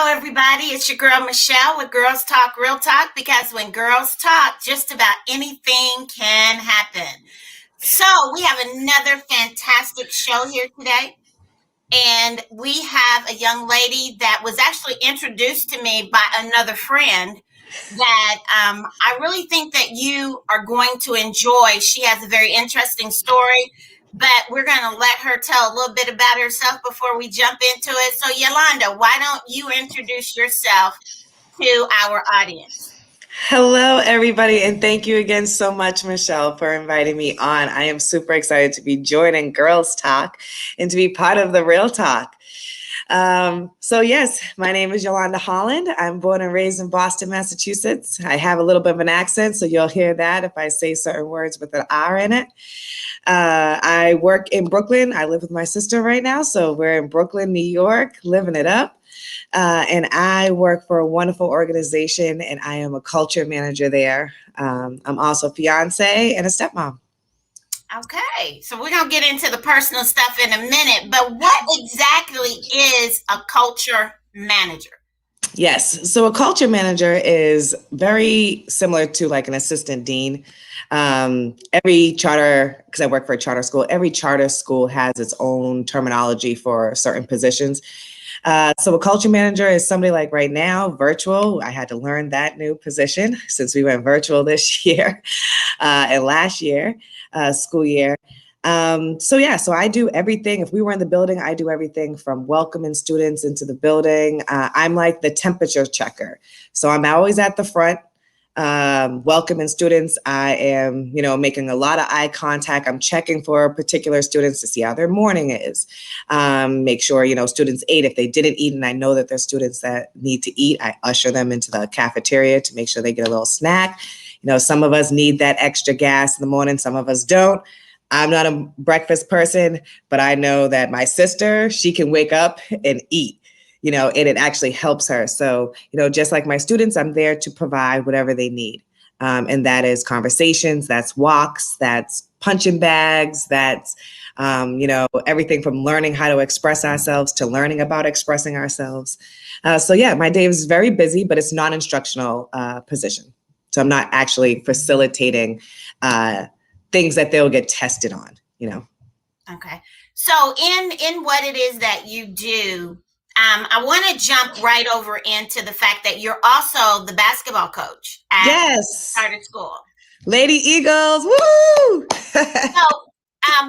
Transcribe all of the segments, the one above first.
Everybody, it's your girl Michelle with Girls Talk Real Talk, because when girls talk, just about anything can happen. So we have another fantastic show here today, and we have a young lady that was actually introduced to me by another friend that I really think that you are going to enjoy. She has a very interesting story, but we're going to let her tell a little bit about herself before we jump into it. So Yolanda, why don't you introduce yourself to our audience? Hello, everybody, and thank you again so much, Michelle, for inviting me on. I am super excited to be joining Girls Talk and to be part of the Real Talk. So yes, my name is Yolanda Holland. I'm born and raised in Boston, Massachusetts. I have a little bit of an accent, so you'll hear that if I say certain words with an R in it. I work in Brooklyn. I live with my sister right now, so we're in Brooklyn, New York, living it up. And I work for a wonderful organization, and I am a culture manager there. I'm also a fiance and a stepmom. Okay, so we're going to get into the personal stuff in a minute, but what exactly is a culture manager? Yes, so a culture manager is very similar to like an assistant dean. Every charter, because I work for a charter school, every charter school has its own terminology for certain positions. So a culture manager is somebody like right now, virtual. I had to learn that new position since we went virtual this year and last year, school year. So I do everything. If we were in the building, I do everything from welcoming students into the building. I'm like the temperature checker. So I'm always at the front. Welcoming students. I am, making a lot of eye contact. I'm checking for particular students to see how their morning is. Make sure, students ate. If they didn't eat and I know that there's students that need to eat, I usher them into the cafeteria to make sure they get a little snack. Some of us need that extra gas in the morning. Some of us don't. I'm not a breakfast person, but I know that my sister, she can wake up and eat. And it actually helps her. So, just like my students, I'm there to provide whatever they need. And that is conversations, that's walks, that's punching bags, that's, everything from learning how to express ourselves to learning about expressing ourselves. My day is very busy, but it's non-instructional position. So I'm not actually facilitating things that they'll get tested on, Okay. So in what it is that you do, I want to jump right over into the fact that you're also the basketball coach at charter school. Lady Eagles, woo! So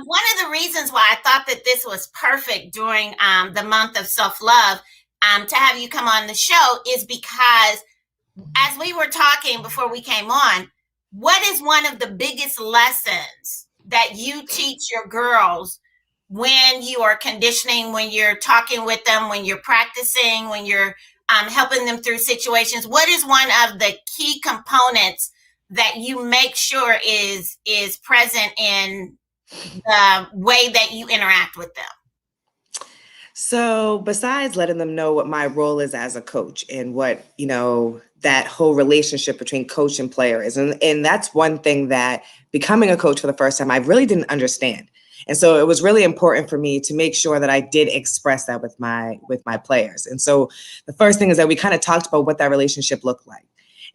one of the reasons why I thought that this was perfect during the month of self-love to have you come on the show is because as we were talking before we came on, what is one of the biggest lessons that you teach your girls when you are conditioning, when you're talking with them, when you're practicing, when you're helping them through situations? What is one of the key components that you make sure is present in the way that you interact with them? So besides letting them know what my role is as a coach and what, that whole relationship between coach and player is. And that's one thing that becoming a coach for the first time, I really didn't understand. And so it was really important for me to make sure that I did express that with my players. And so the first thing is that we kind of talked about what that relationship looked like.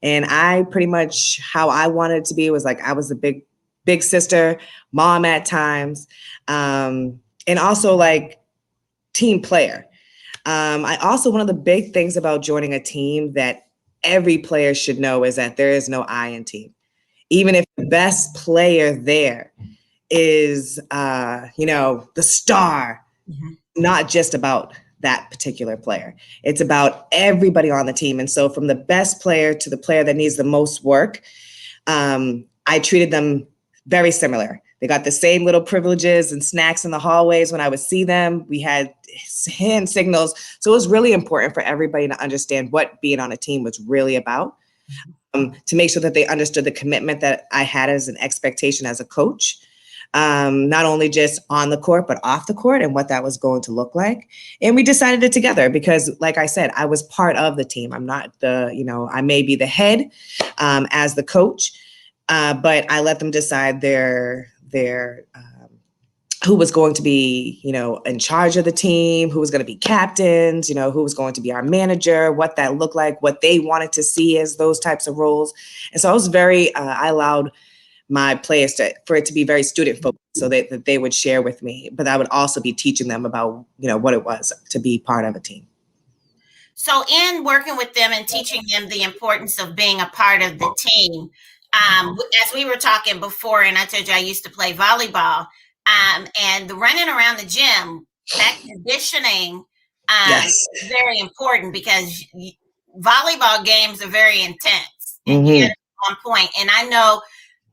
And I pretty much, how I wanted it to be was like, I was the big sister, mom at times, and also like team player. I also, one of the big things about joining a team that every player should know is that there is no I in team. Even if the best player there is, the star, not just about that particular player. It's about everybody on the team. And so from the best player to the player that needs the most work, I treated them very similar. They got the same little privileges and snacks in the hallways when I would see them. We had hand signals. So it was really important for everybody to understand what being on a team was really about, to make sure that they understood the commitment that I had as an expectation as a coach, not only just on the court, but off the court, and what that was going to look like. And we decided it together because, like I said, I was part of the team. I'm not I may be the head as the coach, but I let them decide their who was going to be, in charge of the team, who was going to be captains, who was going to be our manager, what that looked like, what they wanted to see as those types of roles. And so I was I allowed my players for it to be very student focused, so that they would share with me, but I would also be teaching them about, what it was to be part of a team. So in working with them and teaching them the importance of being a part of the team, as we were talking before, and I told you I used to play volleyball, and the running around the gym, that conditioning Yes. is very important, because volleyball games are very intense and you get on point. And I know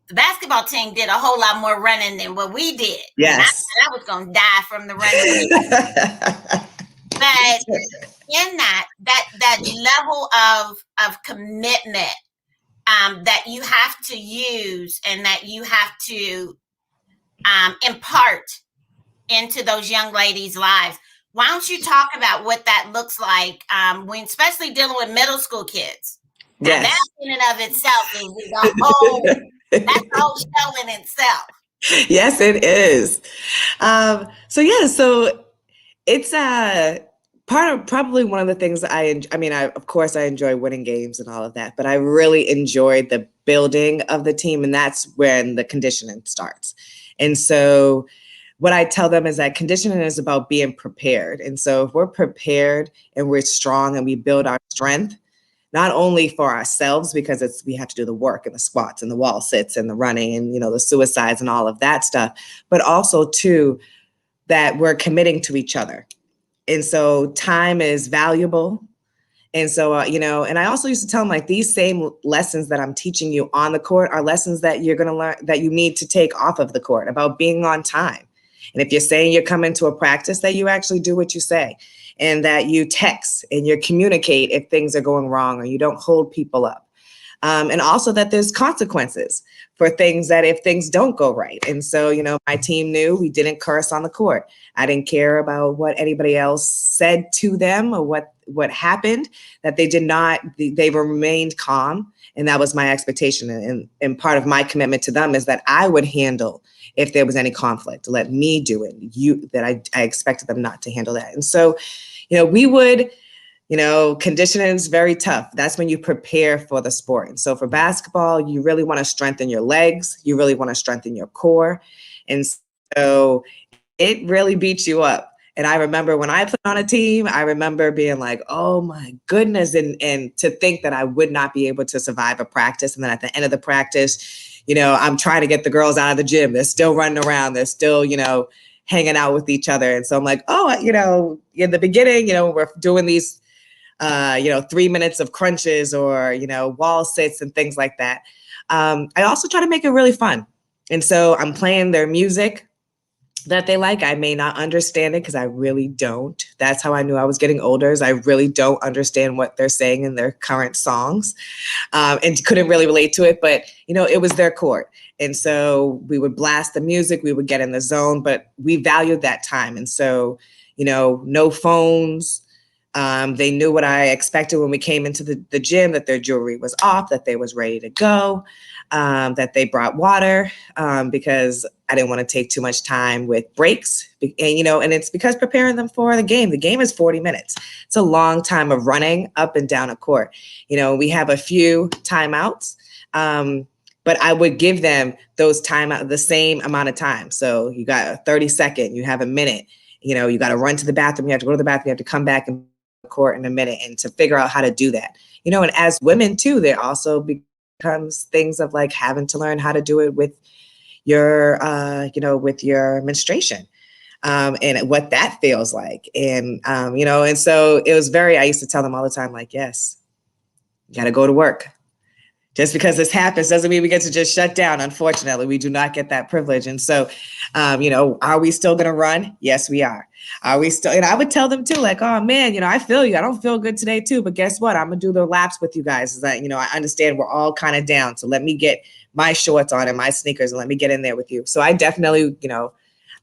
the basketball team did a whole lot more running than what we did. Yes. And I was going to die from the running. But in that level of commitment that you have to use and that you have to impart into those young ladies' lives. Why don't you talk about what that looks like when, especially dealing with middle school kids? Now, that in and of itself is that's a whole show in itself. Yes, it is. So it's probably one of the things of course I enjoy winning games and all of that, but I really enjoyed the building of the team, and that's when the conditioning starts. And so what I tell them is that conditioning is about being prepared. And so if we're prepared and we're strong and we build our strength, not only for ourselves, because we have to do the work and the squats and the wall sits and the running and, the suicides and all of that stuff, but also too, that we're committing to each other. And so time is valuable. And so, and I also used to tell them, like, these same lessons that I'm teaching you on the court are lessons that you're going to learn, that you need to take off of the court, about being on time. And if you're saying you're coming to a practice, that you actually do what you say, and that you text and you communicate if things are going wrong, or you don't hold people up. And also that there's consequences for things, that if things don't go right. And so, my team knew we didn't curse on the court. I didn't care about what anybody else said to them or what happened, that they did not, they remained calm. And that was my expectation. And part of my commitment to them is that I would handle if there was any conflict, let me do it. I expected them not to handle that. And so, we would, conditioning is very tough. That's when you prepare for the sport. And so for basketball, you really want to strengthen your legs. You really want to strengthen your core. And so it really beats you up. And I remember when I played on a team, I remember being like, oh my goodness. And to think that I would not be able to survive a practice. And then at the end of the practice, I'm trying to get the girls out of the gym. They're still running around. They're still, hanging out with each other. And so I'm like, in the beginning, we're doing these 3 minutes of crunches or, wall sits and things like that. I also try to make it really fun. And so I'm playing their music that they like. I may not understand it because I really don't. That's how I knew I was getting older, is I really don't understand what they're saying in their current songs, and couldn't really relate to it. But, it was their court. And so we would blast the music, we would get in the zone, but we valued that time. And so, no phones, They knew what I expected when we came into the gym, that their jewelry was off, that they was ready to go, that they brought water, because I didn't want to take too much time with breaks. And it's because preparing them for the game. The game is 40 minutes. It's a long time of running up and down a court. We have a few timeouts, but I would give them those timeout the same amount of time. So you got a 30-second, you have a minute, you got to run to the bathroom, you have to go to the bathroom, you have to come back and court in a minute, and to figure out how to do that. And as women too, there also becomes things of like having to learn how to do it with your, with your menstruation, and what that feels like. And so it was I used to tell them all the time, like, yes, you got to go to work. Just because this happens doesn't mean we get to just shut down. Unfortunately, we do not get that privilege. And so, are we still going to run? Yes, we are. Are we still? And I would tell them too, like, oh man, I feel you. I don't feel good today too. But guess what? I'm going to do the laps with you guys. Is that, I understand we're all kind of down. So let me get my shorts on and my sneakers and let me get in there with you. So I definitely,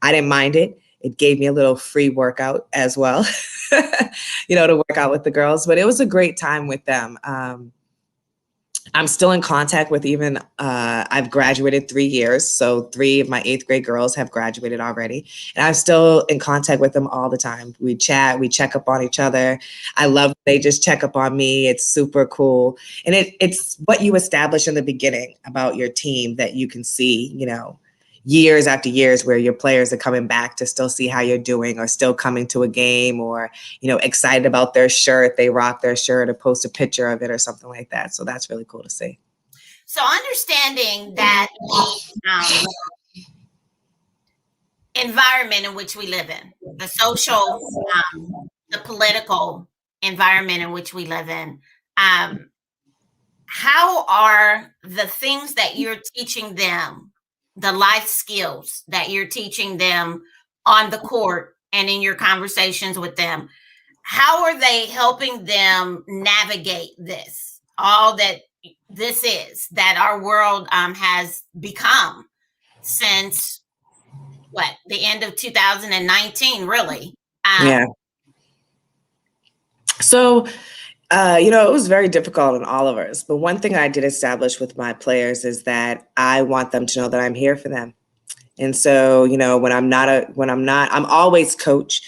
I didn't mind it. It gave me a little free workout as well, to work out with the girls. But it was a great time with them. I'm still in contact with I've graduated 3 years. So 3 of my 8th grade girls have graduated already. And I'm still in contact with them all the time. We chat, we check up on each other. I love they just check up on me. It's super cool. And it's what you establish in the beginning about your team that you can see, years after years, where your players are coming back to still see how you're doing, or still coming to a game, or, excited about their shirt. They rock their shirt or post a picture of it or something like that. So that's really cool to see. So understanding that environment in which we live in, the social, the political environment in which we live in, how are the things that you're teaching them, the life skills that you're teaching them on the court and in your conversations with them, how are they helping them navigate this, all that this is, that our world has become since the end of 2019, really? Yeah. So, it was very difficult on all of us. But one thing I did establish with my players is that I want them to know that I'm here for them. And so, when I'm always coach,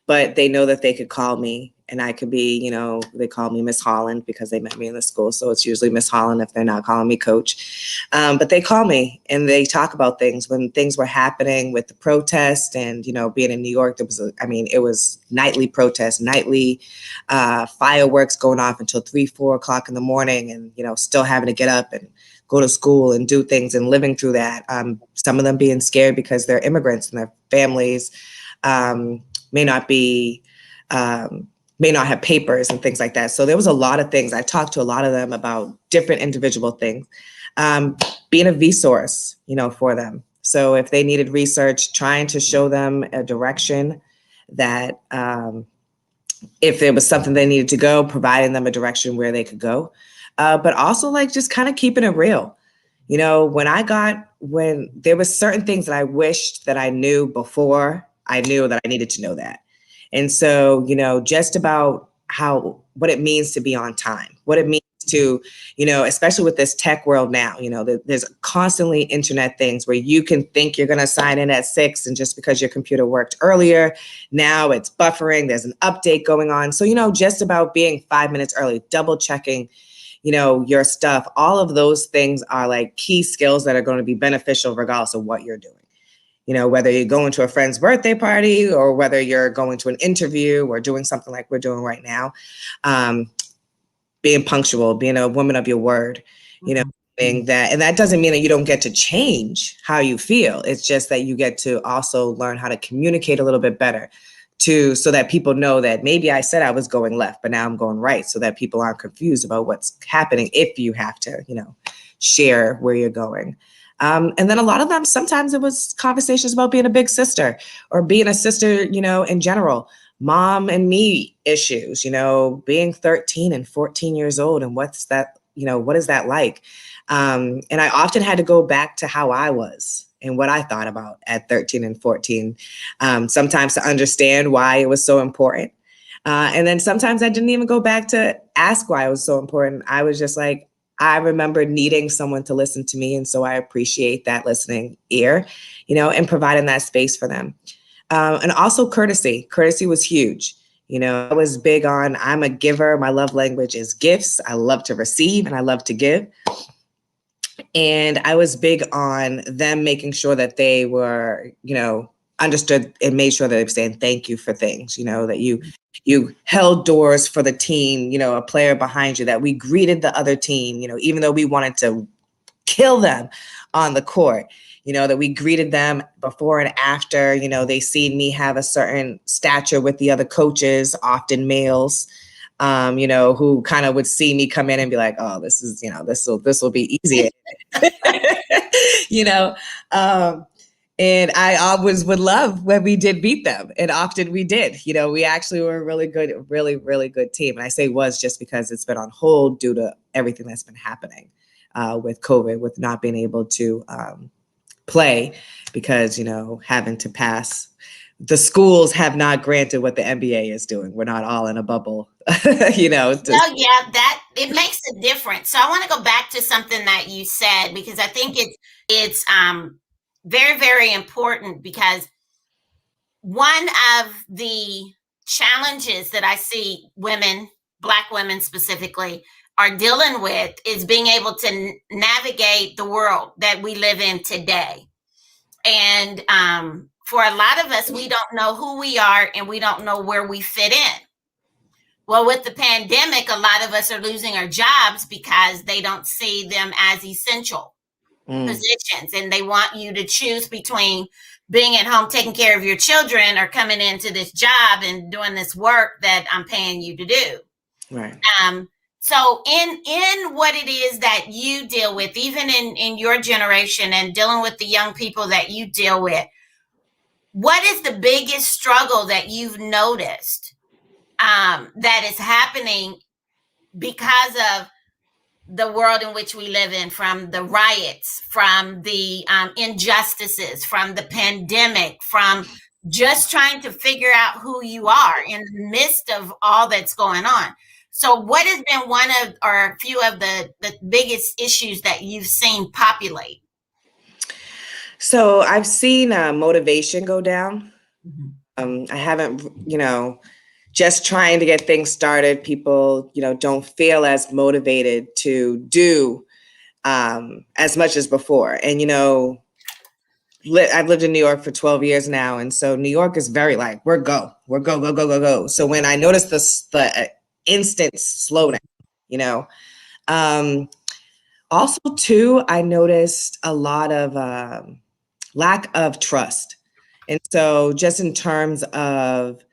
but they know that they could call me, and I could be, they call me Miss Holland because they met me in the school. So it's usually Miss Holland if they're not calling me coach. But they call me and they talk about things when things were happening with the protest and, being in New York, it was nightly protests, nightly fireworks going off until 3, 4 o'clock in the morning, and, still having to get up and go to school and do things and living through that. Some of them being scared because they're immigrants and their families may not have papers and things like that. So there was a lot of things. I talked to a lot of them about different individual things, being a resource, for them. So if they needed research, trying to show them a direction that if there was something they needed to go, providing them a direction where they could go. But also like just kind of keeping it real. When there was certain things that I wished that I knew before I knew that I needed to know that. And so, just about what it means to be on time, what it means to, especially with this tech world now, there's constantly internet things where you can think you're going to sign in at 6, and just because your computer worked earlier, now it's buffering, there's an update going on. So, just about being 5 minutes early, double checking, your stuff, all of those things are like key skills that are going to be beneficial regardless of what you're doing. Whether you're going to a friend's birthday party or whether you're going to an interview or doing something like we're doing right now, being punctual, being a woman of your word, being that, and that doesn't mean that you don't get to change how you feel. It's just that you get to also learn how to communicate a little bit better so that people know that maybe I said I was going left, but now I'm going right, so that people aren't confused about what's happening if you have to, share where you're going. And then a lot of them, sometimes it was conversations about being a big sister or being a sister, in general, mom and me issues, being 13 and 14 years old. And what's that, what is that like? And I often had to go back to how I was and what I thought about at 13 and 14, sometimes to understand why it was so important. And then sometimes I didn't even go back to ask why it was so important. I was just like, I remember needing someone to listen to me. And so I appreciate that listening ear, and providing that space for them. And also courtesy. Courtesy was huge. I was big on, I'm a giver. My love language is gifts. I love to receive and I love to give. And I was big on them making sure that they were, understood and made sure that they were saying thank you for things, that you held doors for the team, a player behind you, that we greeted the other team, even though we wanted to kill them on the court, that we greeted them before and after, they seen me have a certain stature with the other coaches, often males, who kind of would see me come in and be like, oh, this is, this will be easy. And I always would love when we did beat them. And often we did. We actually were a really good team. And I say was just because it's been on hold due to everything that's been happening with COVID, with not being able to play because, having to pass. The schools have not granted what the NBA is doing. We're not all in a bubble, Well, yeah, that it makes a difference. So I want to go back to something that you said, because I think it's very, very important, because one of the challenges that I see women, Black women specifically, are dealing with is being able to navigate the world that we live in today. And for a lot of us, we don't know who we are and we don't know where we fit in. Well, with the pandemic, a lot of us are losing our jobs because they don't see them as essential positions, and they want you to choose between being at home taking care of your children or coming into this job and doing this work that I'm paying you to do. Right. So in what it is that you deal with, even in your generation and dealing with the young people that you deal with, what is the biggest struggle that you've noticed that is happening because of the world in which we live in, from the riots, from the injustices, from the pandemic, from just trying to figure out who you are in the midst of all that's going on? So what has been one of, or a few of the biggest issues that you've seen populate? So I've seen motivation go down. Mm-hmm. I haven't, just trying to get things started. People, don't feel as motivated to do as much as before. And, I've lived in New York for 12 years now. And so New York is very like, we're go. So when I noticed the instant slowdown, also too, I noticed a lot of lack of trust. And so just in terms of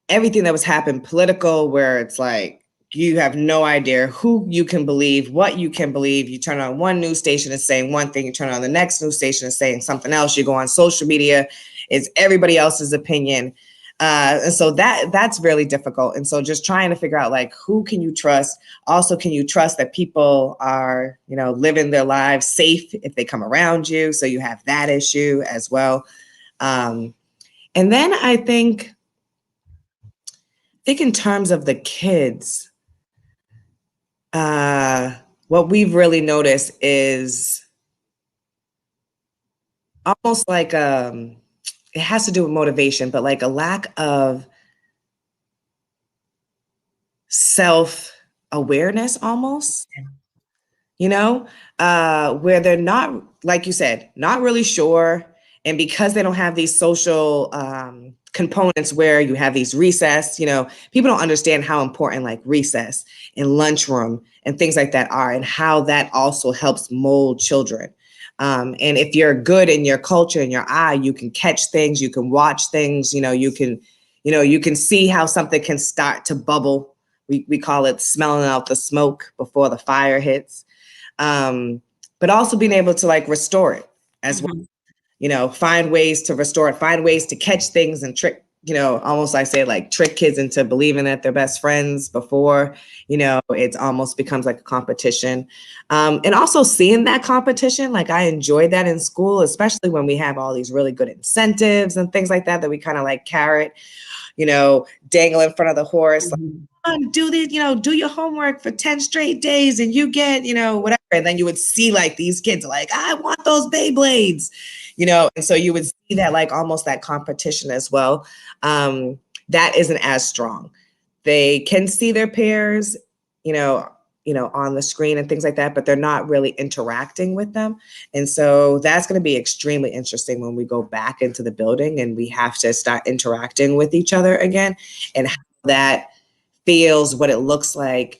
everything that was happening political, where it's like, you have no idea who you can believe, what you can believe. You turn on one news station and saying one thing, you turn on the next news station and saying something else. You go on social media, it's everybody else's opinion. And so that's really difficult. And so just trying to figure out like, who can you trust? Also, can you trust that people are, living their lives safe if they come around you? So you have that issue as well. And then I think in terms of the kids, what we've really noticed is almost like it has to do with motivation, but like a lack of self-awareness almost, where they're not, like you said, not really sure. And because they don't have these social components where you have these recess, people don't understand how important like recess and lunchroom and things like that are, and how that also helps mold children. And if you're good in your culture, in your eye, you can catch things, you can watch things, you can see how something can start to bubble. We call it smelling out the smoke before the fire hits. But also being able to like restore it as well. Find ways to restore it, find ways to catch things and trick, almost I say like trick kids into believing that they're best friends before, it almost becomes like a competition. And also seeing that competition, like I enjoyed that in school, especially when we have all these really good incentives and things like that we kind of like carrot. dangle in front of the horse, like, do this, do your homework for 10 straight days and you get, whatever. And then you would see like these kids like, I want those Beyblades, and so you would see that like almost that competition as well. That isn't as strong. They can see their peers, on the screen and things like that, but they're not really interacting with them. And so that's going to be extremely interesting when we go back into the building and we have to start interacting with each other again, and how that feels, what it looks like,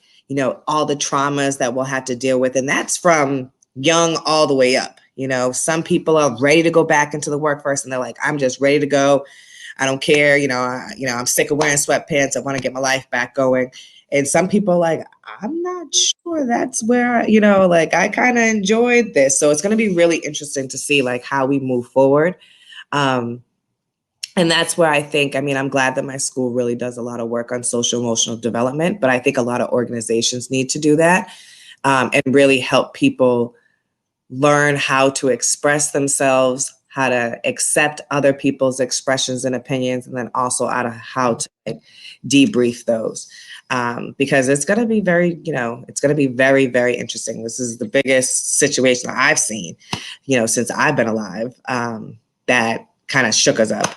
all the traumas that we'll have to deal with. And that's from young all the way up. Some people are ready to go back into the workforce and they're like, I'm just ready to go. I don't care. I'm sick of wearing sweatpants. I want to get my life back going. And some people are like, I'm not sure that's where, I kind of enjoyed this. So it's going to be really interesting to see like how we move forward. And that's where I think, I'm glad that my school really does a lot of work on social emotional development, but I think a lot of organizations need to do that, and really help people learn how to express themselves, how to accept other people's expressions and opinions, and then also how to debrief those. Because it's going to be very, very, very interesting. This is the biggest situation I've seen, since I've been alive, that kind of shook us up.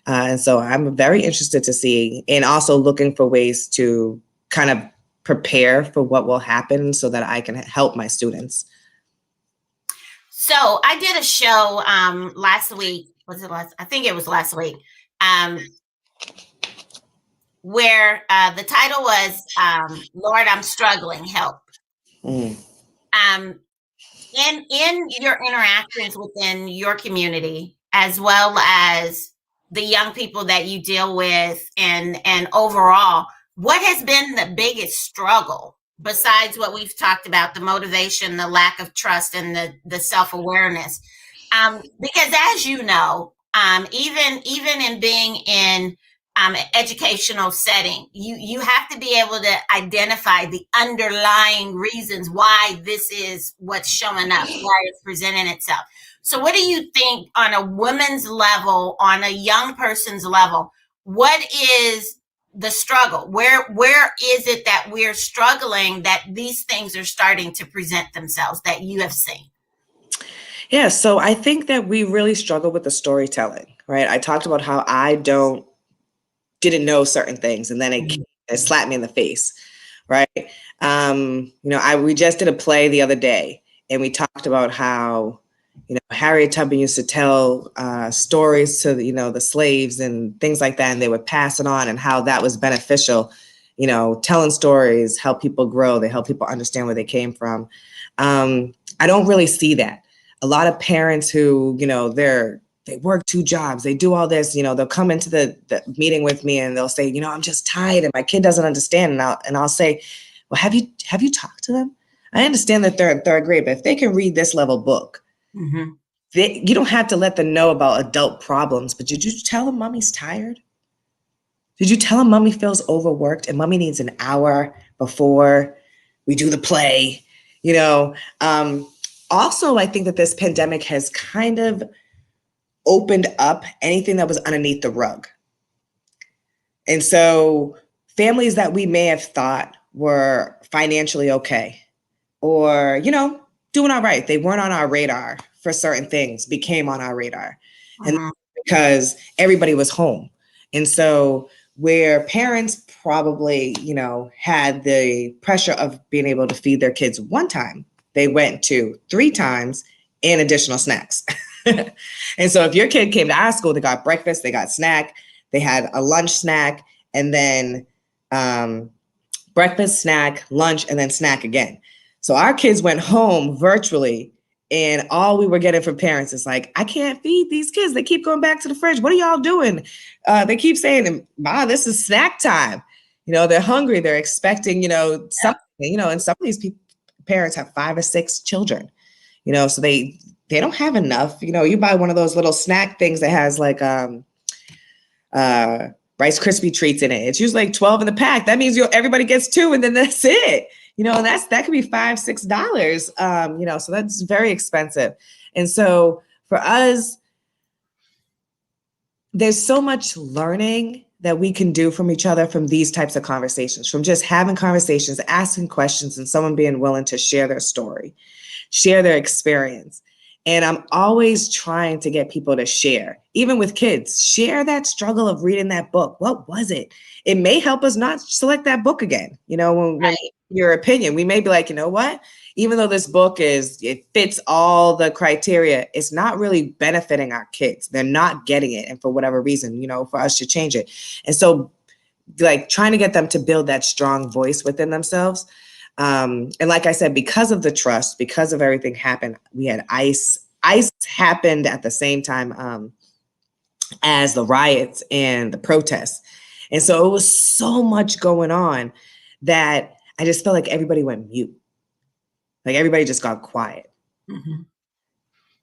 And so I'm very interested to see, and also looking for ways to kind of prepare for what will happen so that I can help my students. So I did a show last week. I think it was last week. Where the title was Lord, I'm Struggling, Help. In your interactions within your community, as well as the young people that you deal with, and overall, what has been the biggest struggle besides what we've talked about, the motivation, the lack of trust, and the self-awareness? Because as you know, even in being in educational setting, you have to be able to identify the underlying reasons why this is what's showing up, why it's presenting itself. So what do you think on a woman's level, on a young person's level, what is the struggle? Where is it that we're struggling, that these things are starting to present themselves that you have seen? Yeah, so I think that we really struggle with the storytelling, right? I talked about how I didn't know certain things, and then it slapped me in the face, right? We just did a play the other day, and we talked about how, Harriet Tubman used to tell stories to the slaves and things like that, and they would pass it on, and how that was beneficial. Telling stories help people grow. They help people understand where they came from. I don't really see that. A lot of parents who, they work 2 jobs, they do all this, they'll come into the meeting with me and they'll say, I'm just tired and my kid doesn't understand. And I'll say, well, have you talked to them? I understand that they're in 3rd grade, but if they can read this level book, you don't have to let them know about adult problems. But did you tell them mommy's tired? Did you tell them mommy feels overworked and mommy needs an hour before we do the play? Also, I think that this pandemic has kind of opened up anything that was underneath the rug. And so families that we may have thought were financially okay, or, doing all right, they weren't on our radar for certain things, became on our radar. And because everybody was home. And so where parents probably, had the pressure of being able to feed their kids 1 time, they went to 3 times and additional snacks. And so if your kid came to our school, they got breakfast, they got snack, they had a lunch snack, and then breakfast, snack, lunch, and then snack again. So our kids went home virtually, and all we were getting from parents is like, I can't feed these kids. They keep going back to the fridge. What are y'all doing? They keep saying, Ma, this is snack time. They're hungry. They're expecting, something, and some of these parents have 5 or 6 children, so they don't have enough. You buy one of those little snack things that has like Rice Krispie treats in it. It's usually like 12 in the pack. That means everybody gets 2 and then that's it. And that could be $5, $6, so that's very expensive. And so for us, there's so much learning that we can do from each other from these types of conversations, from just having conversations, asking questions, and someone being willing to share their story, share their experience. And I'm always trying to get people to share, even with kids, share that struggle of reading that book. What was it? It may help us not select that book again. When your opinion, we may be like, you know what? Even though this book it fits all the criteria, it's not really benefiting our kids. They're not getting it. And for whatever reason, for us to change it. And so like trying to get them to build that strong voice within themselves. And like I said, because of the trust, because of everything happened, we had ICE. ICE happened at the same time as the riots and the protests. And so it was so much going on that I just felt like everybody went mute. Like everybody just got quiet. Mm-hmm.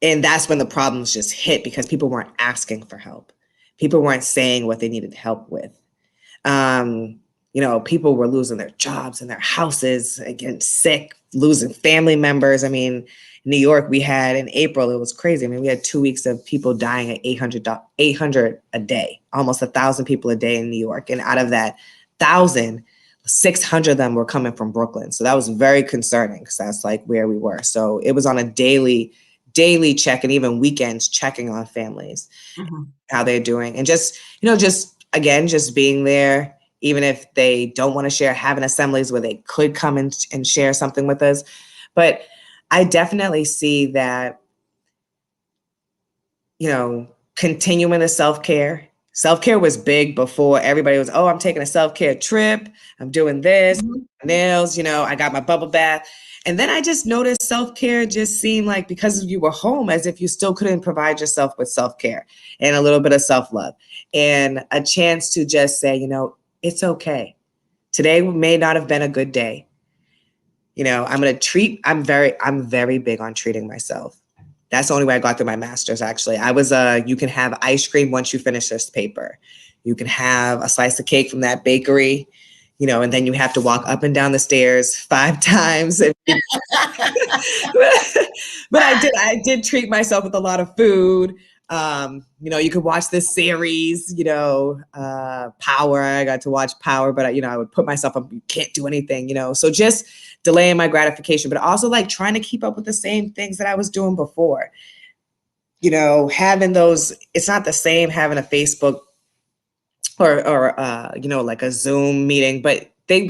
And that's when the problems just hit because people weren't asking for help. People weren't saying what they needed help with. People were losing their jobs and their houses, getting sick, losing family members. I mean, in New York, we had in April, it was crazy. I mean, we had 2 weeks of people dying at 800 a day, almost 1,000 people a day in New York. And out of that 1,000, 600 of them were coming from Brooklyn. So that was very concerning because that's like where we were. So it was on a daily check and even weekends checking on families, how they're doing. And just being there, even if they don't want to share, having assemblies where they could come and share something with us. But I definitely see that, continuing the self-care. Self-care was big before everybody was, I'm taking a self-care trip. I'm doing this, nails, I got my bubble bath. And then I just noticed self-care just seemed like because you were home, as if you still couldn't provide yourself with self-care and a little bit of self-love and a chance to just say, it's okay. Today may not have been a good day. I'm very big on treating myself. That's the only way I got through my master's, actually. I was you can have ice cream once you finish this paper. You can have a slice of cake from that bakery, and then you have to walk up and down the stairs 5 times. But I did treat myself with a lot of food. You could watch this series, Power. I got to watch Power, but I would put myself up, you can't do anything, so just delaying my gratification, but also like trying to keep up with the same things that I was doing before, having those, it's not the same having a Facebook or like a Zoom meeting, but they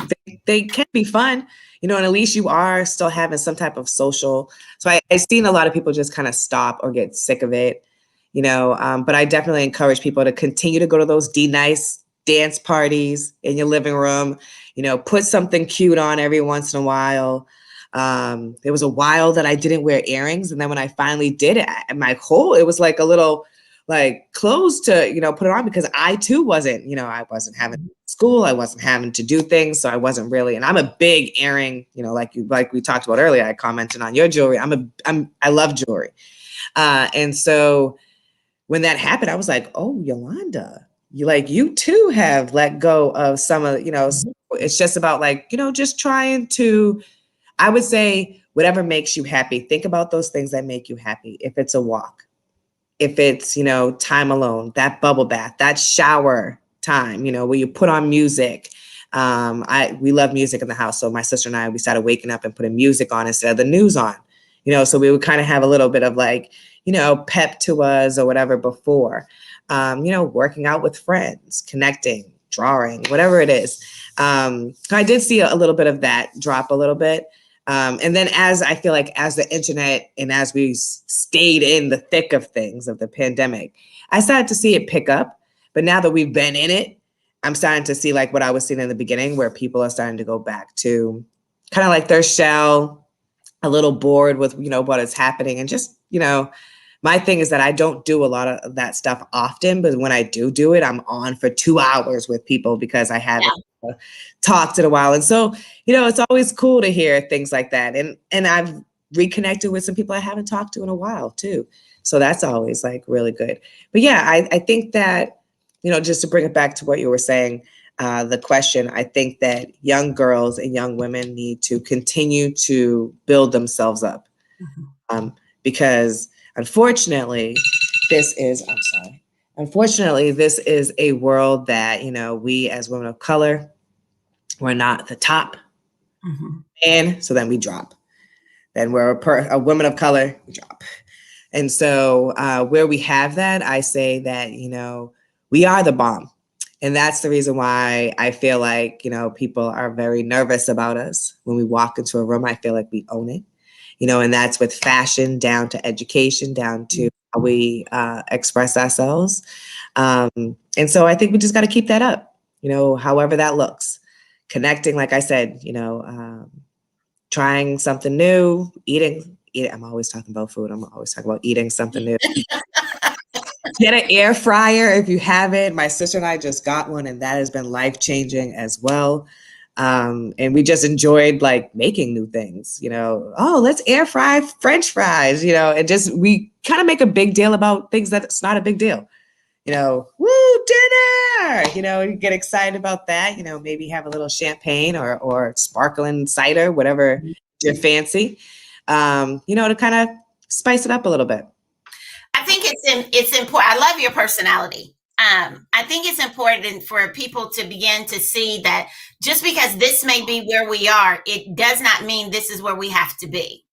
can be fun, and at least you are still having some type of social. So I've seen a lot of people just kind of stop or get sick of it. But I definitely encourage people to continue to go to those nice dance parties in your living room, put something cute on every once in a while. There was a while that I didn't wear earrings. And then when I finally did it, it was like a little like clothes to, put it on because I too wasn't, I wasn't having school. I wasn't having to do things. So I wasn't really, and I'm a big earring, like we talked about earlier, I commented on your jewelry. I love jewelry. And so when that happened, I was like, oh, Yolanda, you too have let go of some of, it's just about like, just trying to, I would say, whatever makes you happy, think about those things that make you happy. If it's a walk, if it's, time alone, that bubble bath, that shower time, where you put on music. We love music in the house. So my sister and I, we started waking up and putting music on instead of the news on, so we would kind of have a little bit of like, pep to us or whatever before, working out with friends, connecting, drawing, whatever it is. I did see a little bit of that drop a little bit. And then as I feel like as the internet and as we stayed in the thick of things of the pandemic, I started to see it pick up. But now that we've been in it, I'm starting to see like what I was seeing in the beginning, where people are starting to go back to kind of like their shell, a little bored with, what is happening. And just, my thing is that I don't do a lot of that stuff often, but when I do it, I'm on for 2 hours with people because I haven't talked in a while. And so, it's always cool to hear things like that. And I've reconnected with some people I haven't talked to in a while too. So that's always like really good. But yeah, I think that, just to bring it back to what you were saying, the question, I think that young girls and young women need to continue to build themselves up. Because unfortunately, Unfortunately, this is a world that, we as women of color, we're not the top. Mm-hmm. And so then we drop. Then we're a woman of color, we drop. And so where we have that, I say that, we are the bomb. And that's the reason why I feel like, people are very nervous about us. When we walk into a room, I feel like we own it, and that's with fashion down to education, down to how we express ourselves. And so I think we just got to keep that up, however that looks. Connecting, like I said, trying something new, eating. I'm always talking about food. I'm always talking about eating something new. Get an air fryer if you haven't. My sister and I just got one, and that has been life-changing as well. And we just enjoyed like making new things, oh, let's air fry French fries, and just, we kind of make a big deal about things that it's not a big deal, woo, dinner, you get excited about that, maybe have a little champagne or sparkling cider, whatever your fancy, to kind of spice it up a little bit. I think it's important. I love your personality. I think it's important for people to begin to see that just because this may be where we are, it does not mean this is where we have to be.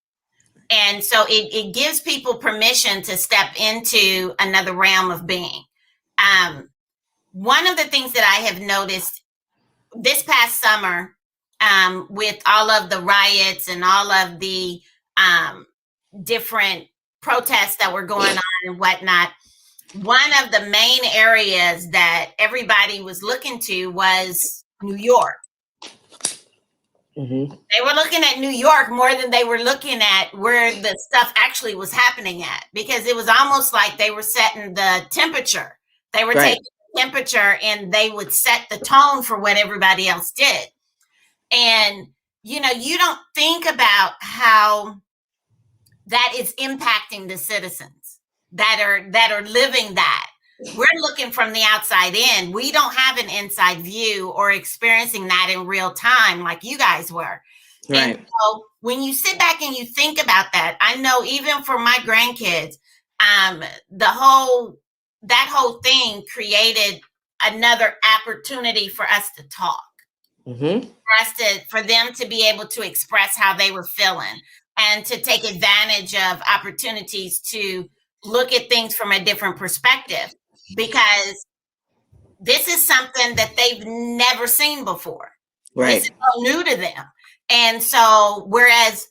And so it gives people permission to step into another realm of being. One of the things that I have noticed this past summer, with all of the riots and all of the different protests that were going on and whatnot, one of the main areas that everybody was looking to was New York. Mm-hmm. They were looking at New York more than they were looking at where the stuff actually was happening at, because it was almost like they were setting the temperature. They were taking the temperature and they would set the tone for what everybody else did. And, you don't think about how that is impacting the citizens that are living that. We're looking from the outside in. We don't have an inside view or experiencing that in real time like you guys were. Right. And so when you sit back and you think about that, I know even for my grandkids, that whole thing created another opportunity for us to talk. Mm-hmm. For them to be able to express how they were feeling and to take advantage of opportunities to look at things from a different perspective, because this is something that they've never seen before. Right. This is all new to them. And so, whereas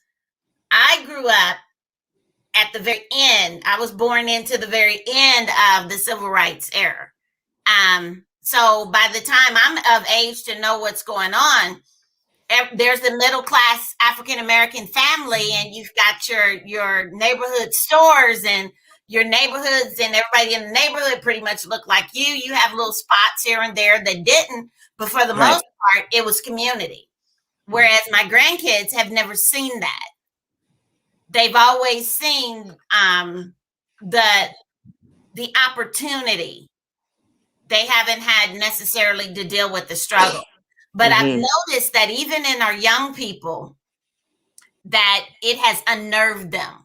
I grew up at the very end, I was born into the very end of the civil rights era. So by the time I'm of age to know what's going on, there's the middle class African American family, and you've got your neighborhood stores and your neighborhoods, and everybody in the neighborhood pretty much looked like you. You have little spots here and there that didn't, but for the most part, it was community. Whereas my grandkids have never seen that. They've always seen the opportunity. They haven't had necessarily to deal with the struggle. But I've noticed that even in our young people, that it has unnerved them.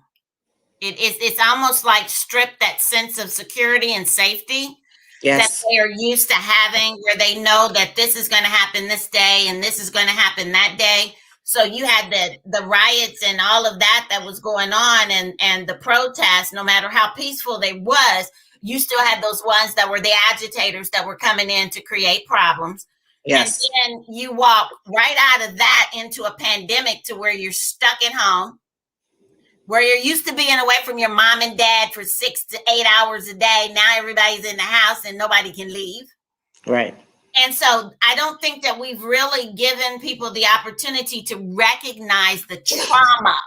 It's almost like stripped that sense of security and safety that they are used to having, where they know that this is going to happen this day and this is going to happen that day. So you had the riots and all of that was going on, and the protests, no matter how peaceful they was, you still had those ones that were the agitators that were coming in to create problems. Yes. And then you walk right out of that into a pandemic to where you're stuck at home, where you're used to being away from your mom and dad for 6 to 8 hours a day. Now everybody's in the house and nobody can leave. Right. And so I don't think that we've really given people the opportunity to recognize the trauma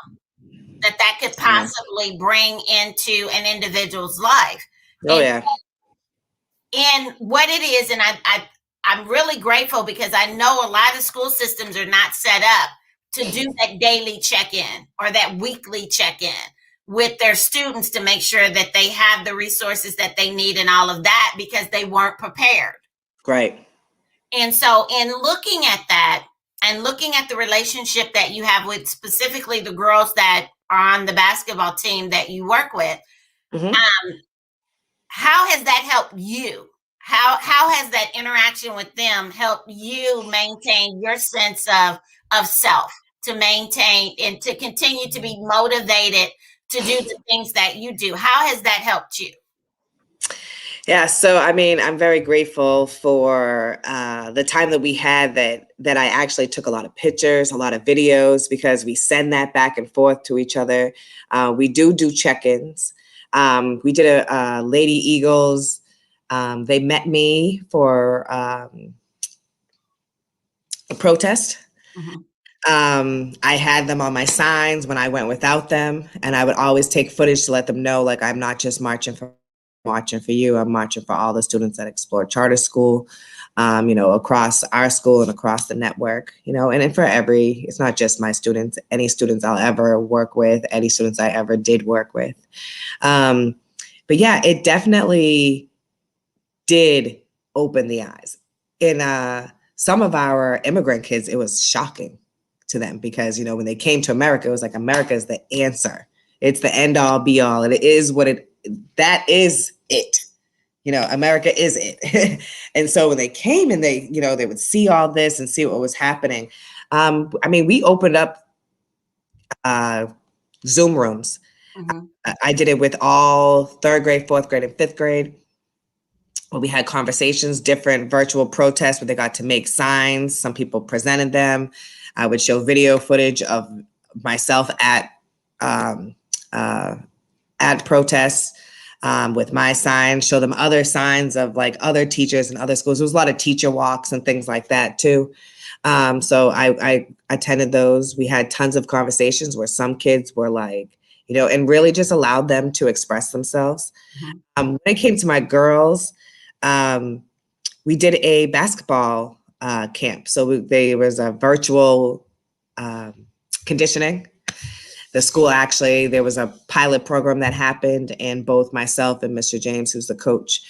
that could possibly bring into an individual's life. Oh, yeah. And what it is, and I'm really grateful, because I know a lot of school systems are not set up to do that daily check-in or that weekly check-in with their students to make sure that they have the resources that they need and all of that, because they weren't prepared. Right. And so in looking at that and looking at the relationship that you have with specifically the girls that are on the basketball team that you work with, how has that helped you? How has that interaction with them helped you maintain your sense of self, to maintain and to continue to be motivated to do the things that you do? How has that helped you? Yeah, so I mean, I'm very grateful for the time that we had that I actually took a lot of pictures, a lot of videos, because we send that back and forth to each other. We do check-ins. We did a Lady Eagles. They met me for a protest. Mhm. I had them on my signs when I went without them, and I would always take footage to let them know, like, I'm not just marching for you. I'm marching for all the students that explore charter school, across our school and across the network, and for it's not just my students, any students I'll ever work with, any students I ever did work with. Um, but yeah, it definitely did open the eyes. In some of our immigrant kids, it was shocking to them because, when they came to America, it was like America is the answer. It's the end all be all. And it is that is it. America is it. And so when they came and they would see all this and see what was happening. We opened up Zoom rooms. Mhm. I did it with all third grade, fourth grade, and fifth grade. Well, we had conversations, different virtual protests where they got to make signs. Some people presented them. I would show video footage of myself um, uh, at protests with my signs, show them other signs of like other teachers and other schools. There was a lot of teacher walks and things like that too. So I attended those. We had tons of conversations where some kids were like, and really just allowed them to express themselves. Mhm. When it came to my girls, um, we did a basketball camp. So there was a virtual um, conditioning. The school actually, there was a pilot program that happened, and both myself and Mr. James, who's the coach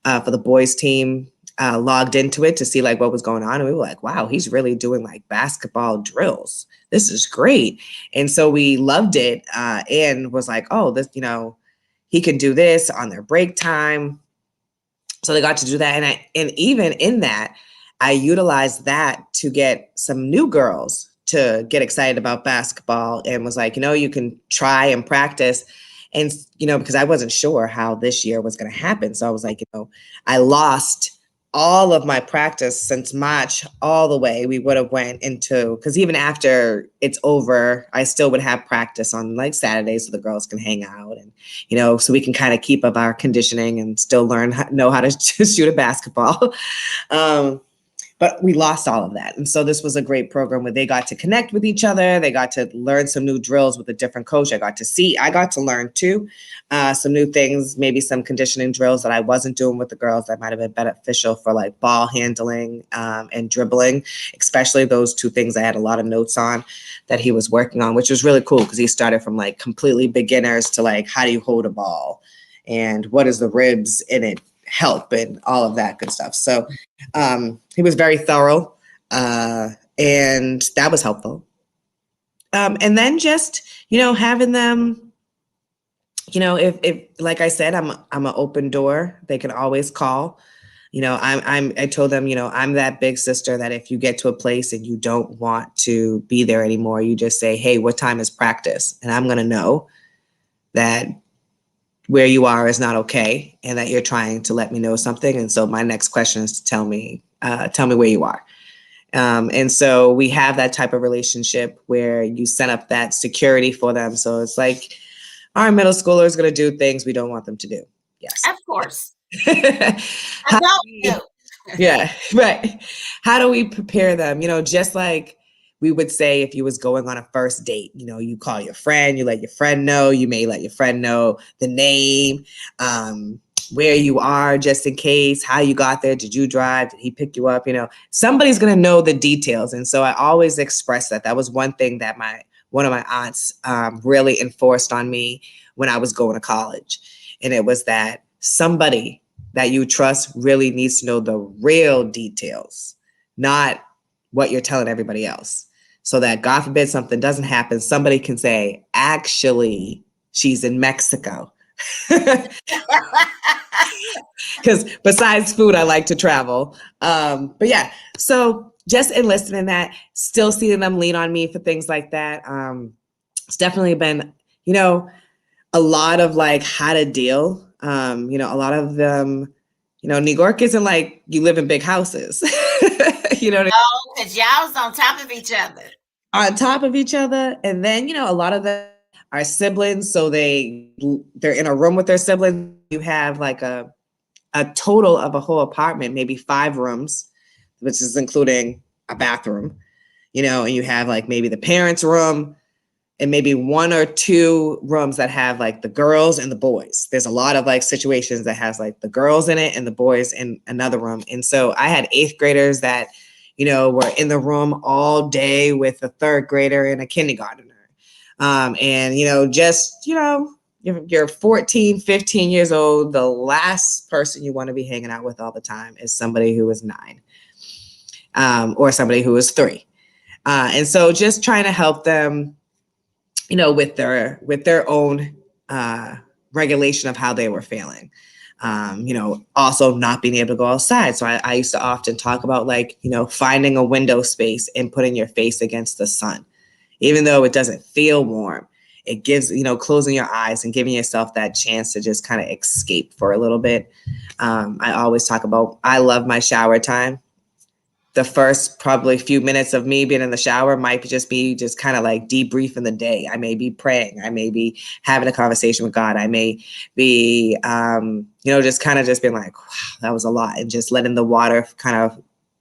for the boys team, logged into it to see like what was going on. And we were like, wow, he's really doing like basketball drills. This is great. And so we loved it and was like, oh, this, he can do this on their break time. So they got to do that. And even in that, I utilized that to get some new girls to get excited about basketball and was like, you can try and practice. And, because I wasn't sure how this year was going to happen. So I was like, I lost all of my practice since March all the way. We would have went into, because even after it's over, I still would have practice on like Saturdays so the girls can hang out and, so we can kind of keep up our conditioning and still know how to shoot a basketball. But we lost all of that. And so this was a great program where they got to connect with each other. They got to learn some new drills with a different coach. I got to learn too, some new things, maybe some conditioning drills that I wasn't doing with the girls that might have been beneficial for like ball handling and dribbling, especially those two things I had a lot of notes on that he was working on, which was really cool because he started from like completely beginners to like, how do you hold a ball and what is the ribs in it help and all of that good stuff. So he was very thorough and that was helpful. And then just, having them, if like I said, I'm an open door, they can always call. I told them, I'm that big sister that if you get to a place and you don't want to be there anymore, you just say, hey, what time is practice? And I'm going to know that where you are is not okay and that you're trying to let me know something. And so my next question is to tell me where you are. And so we have that type of relationship where you set up that security for them. So it's like our middle schooler is going to do things we don't want them to do. Yes. Of course. How do Adult we- you. yeah, right. How do we prepare them? Just like we would say if you was going on a first date, you call your friend, you let your friend know, you may let your friend know the name, where you are just in case, how you got there, did you drive, did he pick you up, somebody's going to know the details. And so I always express that. That was one thing that one of my aunts really enforced on me when I was going to college. And it was that somebody that you trust really needs to know the real details, not what you're telling everybody else. So that God forbid something doesn't happen, somebody can say, actually, she's in Mexico. Because besides food, I like to travel. But yeah, so just enlisting in that, still seeing them lean on me for things like that. It's definitely been, a lot of like how to deal. A lot of them, New York isn't like you live in big houses. Oh, because y'all's on top of each other. On top of each other. And then, a lot of them are siblings. So they're in a room with their siblings. You have like a total of a whole apartment, maybe 5 rooms, which is including a bathroom, and you have like maybe the parents' room and maybe 1 or 2 rooms that have like the girls and the boys. There's a lot of like situations that has like the girls in it and the boys in another room. And so I had 8th graders that, were in the room all day with a 3rd grader and a kindergartner. You're 14, 15 years old. The last person you want to be hanging out with all the time is somebody who is 9 or somebody who is 3. And so just trying to help them, with their own regulation of how they were feeling. Also not being able to go outside. So I used to often talk about like, finding a window space and putting your face against the sun, even though it doesn't feel warm. It gives, closing your eyes and giving yourself that chance to just kind of escape for a little bit. I always talk about, I love my shower time. The first probably few minutes of me being in the shower might just be just kind of like debriefing the day. I may be praying. I may be having a conversation with God. I may be, just kind of just being like, wow, that was a lot. And just letting the water kind of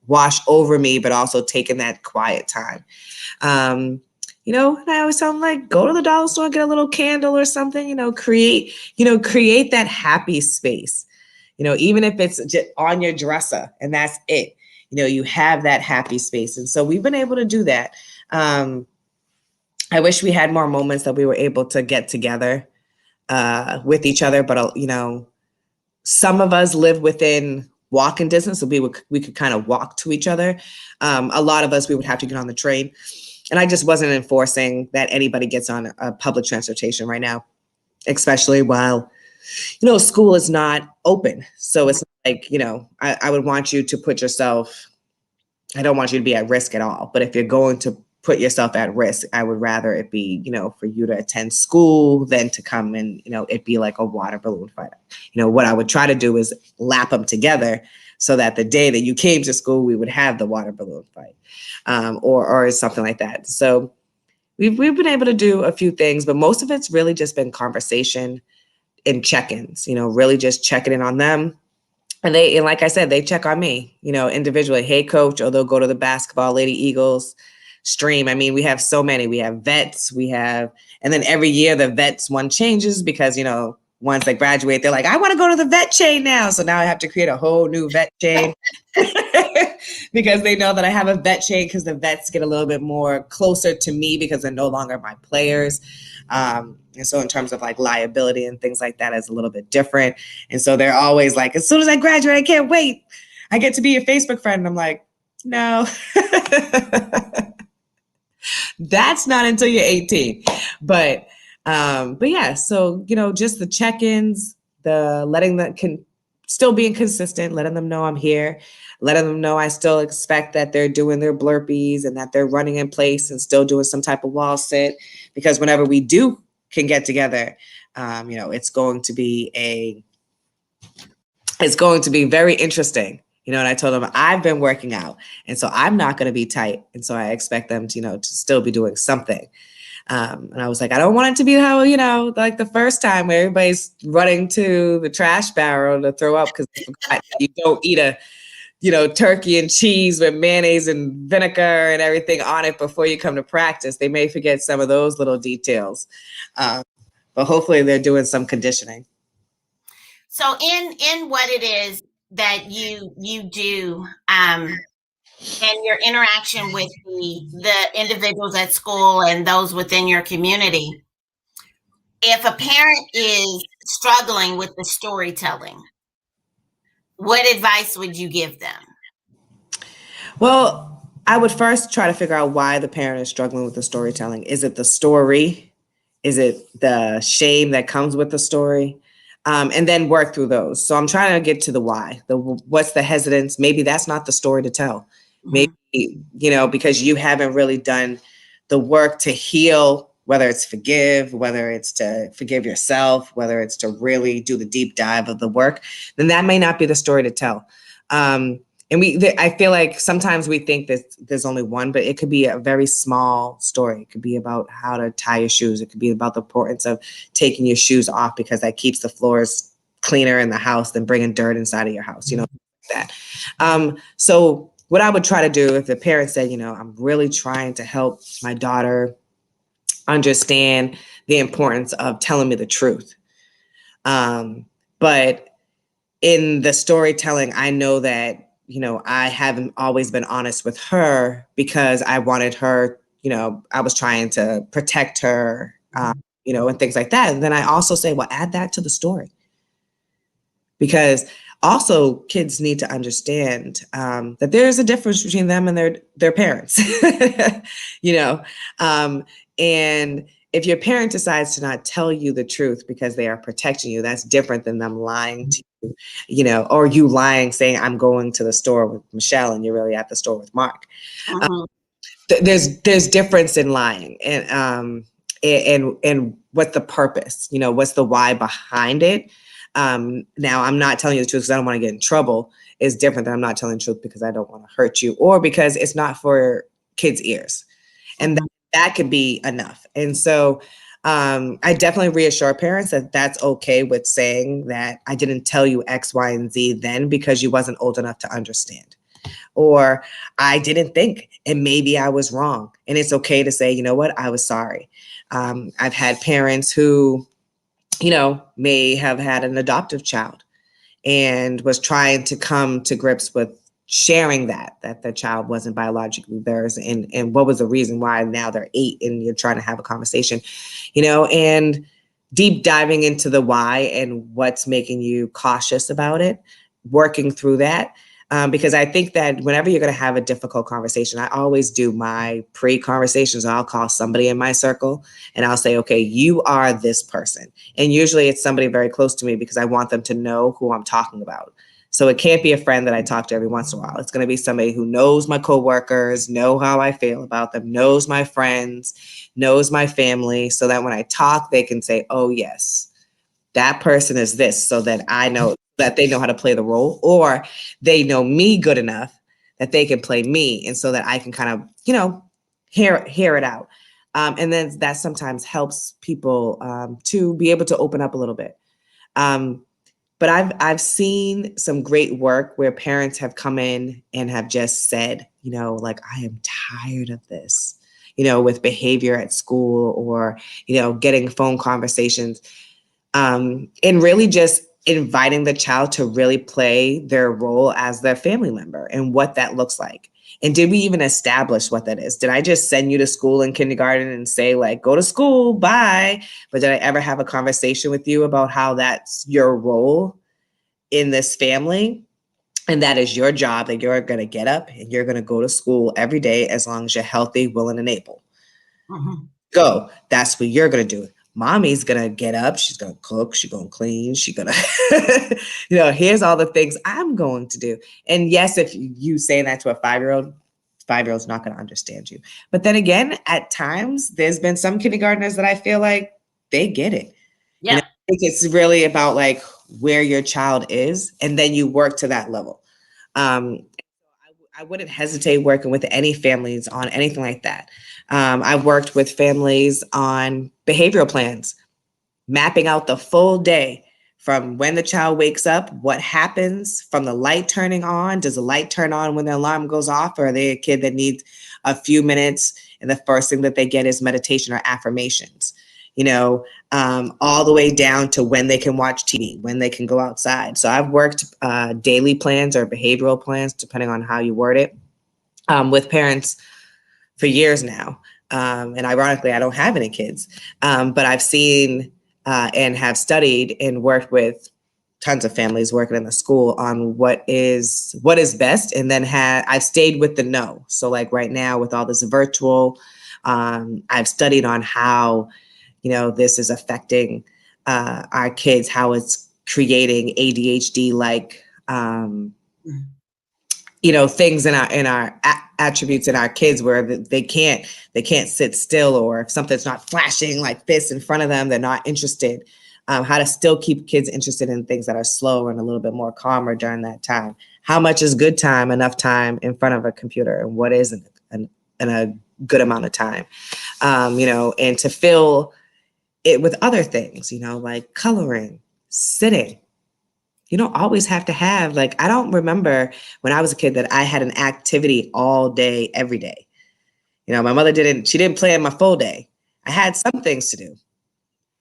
wash over me, but also taking that quiet time. And I always tell them like, go to the dollar store, get a little candle or something, create that happy space, even if it's just on your dresser and that's it. You have that happy space. And so we've been able to do that. I wish we had more moments that we were able to get together with each other. But, some of us live within walking distance. So we could kind of walk to each other. A lot of us, we would have to get on the train. And I just wasn't enforcing that anybody gets on a public transportation right now, especially while, school is not open. So it's like, I would want you to put yourself, I don't want you to be at risk at all. But if you're going to put yourself at risk, I would rather it be, for you to attend school than to come and, it be like a water balloon fight. What I would try to do is lap them together so that the day that you came to school, we would have the water balloon fight or something like that. So we've been able to do a few things, but most of it's really just been conversation and check-ins, really just checking in on them. And like I said, they check on me, individually. Hey, coach, or they'll go to the basketball Lady Eagles stream. I mean, we have so many. We have vets, and then every year the vets one changes because, once they graduate, they're like, I want to go to the vet chain now. So now I have to create a whole new vet chain because they know that I have a vet chain because the vets get a little bit more closer to me because they're no longer my players. And so in terms of like liability and things like that is a little bit different. And so they're always like, as soon as I graduate, I can't wait. I get to be your Facebook friend. And I'm like, no, that's not until you're 18. But yeah, so, just the check-ins, the letting that can still being consistent, letting them know I'm here, letting them know I still expect that they're doing their burpees and that they're running in place and still doing some type of wall sit. Because whenever we can get together, it's going to be very interesting. And I told them I've been working out, and so I'm not going to be tight. And so I expect them to, to still be doing something. And I was like, I don't want it to be how, like the first time where everybody's running to the trash barrel to throw up because you don't eat a, turkey and cheese with mayonnaise and vinegar and everything on it before you come to practice. They may forget some of those little details. But hopefully they're doing some conditioning. So in what it is that you do, and your interaction with the individuals at school and those within your community, if a parent is struggling with the storytelling, what advice would you give them? Well, I would first try to figure out why the parent is struggling with the storytelling. Is it the story? Is it the shame that comes with the story? and then work through those. So I'm trying to get to the why, what's the hesitance. Maybe that's not the story to tell. Maybe, because you haven't really done the work to heal, whether it's forgive, whether it's to forgive yourself, whether it's to really do the deep dive of the work, then that may not be the story to tell. I feel like sometimes we think that there's only one, but it could be a very small story. It could be about how to tie your shoes. It could be about the importance of taking your shoes off because that keeps the floors cleaner in the house than bringing dirt inside of your house, that. So what I would try to do if the parent said, I'm really trying to help my daughter understand the importance of telling me the truth. But in the storytelling, I know that, I haven't always been honest with her because I wanted her, I was trying to protect her, and things like that. And then I also say, well, add that to the story. Because also kids need to understand that there's a difference between them and their parents, and if your parent decides to not tell you the truth because they are protecting you, that's different than them lying to you, or you lying, saying, I'm going to the store with Michelle and you're really at the store with Mark. There's difference in lying and what's the purpose, what's the why behind it. Now I'm not telling you the truth because I don't want to get in trouble is different than I'm not telling the truth because I don't want to hurt you or because it's not for kids' ears. And that could be enough. And so I definitely reassure parents that that's okay with saying that I didn't tell you X, Y, and Z then because you wasn't old enough to understand. Or I didn't think, and maybe I was wrong. And it's okay to say, you know what, I was sorry. I've had parents who, may have had an adoptive child and was trying to come to grips with sharing that the child wasn't biologically theirs and what was the reason why now they're 8 and you're trying to have a conversation, and deep diving into the why and what's making you cautious about it, working through that. Because I think that whenever you're going to have a difficult conversation, I always do my pre-conversations. I'll call somebody in my circle and I'll say, okay, you are this person. And usually it's somebody very close to me because I want them to know who I'm talking about. So it can't be a friend that I talk to every once in a while. It's going to be somebody who knows my coworkers, know how I feel about them, knows my friends, knows my family, so that when I talk, they can say, oh, yes, that person is this, so that I know that they know how to play the role, or they know me good enough that they can play me. And so that I can kind of, hear it out. And then that sometimes helps people to be able to open up a little bit. But I've seen some great work where parents have come in and have just said, like, I am tired of this, with behavior at school or, getting phone conversations. And really just inviting the child to really play their role as their family member and what that looks like. And did we even establish what that is? Did I just send you to school in kindergarten and say, like, go to school, bye? But did I ever have a conversation with you about how that's your role in this family? And that is your job, that you're going to get up and you're going to go to school every day as long as you're healthy, willing, and able. Go. That's what you're going to do. Mommy's going to get up. She's going to cook. She's going to clean. She's going to, here's all the things I'm going to do. And yes, if you say that to a 5-year-old, 5-year-old's not going to understand you. But then again, at times, there's been some kindergartners that I feel like they get it. Yeah. I think it's really about like where your child is, and then you work to that level. I wouldn't hesitate working with any families on anything like that. I've worked with families on behavioral plans, mapping out the full day from when the child wakes up, what happens from the light turning on. Does the light turn on when the alarm goes off, or are they a kid that needs a few minutes and the first thing that they get is meditation or affirmations? All the way down to when they can watch TV, when they can go outside. So I've worked daily plans or behavioral plans, depending on how you word it, with parents for years now. And ironically, I don't have any kids, but I've seen and have studied and worked with tons of families working in the school on what is best. And then I've stayed with the no. So like right now with all this virtual, I've studied on how this is affecting our kids, how it's creating ADHD like things in our attributes in our kids where they can't sit still, or if something's not flashing like this in front of them, they're not interested. How to still keep kids interested in things that are slower and a little bit more calmer during that time. How much is good time, enough time in front of a computer, and what isn't a good amount of time, and to fill it with other things, like coloring, sitting. You don't always have to have, like, I don't remember when I was a kid that I had an activity all day, every day. My mother she didn't plan my full day. I had some things to do.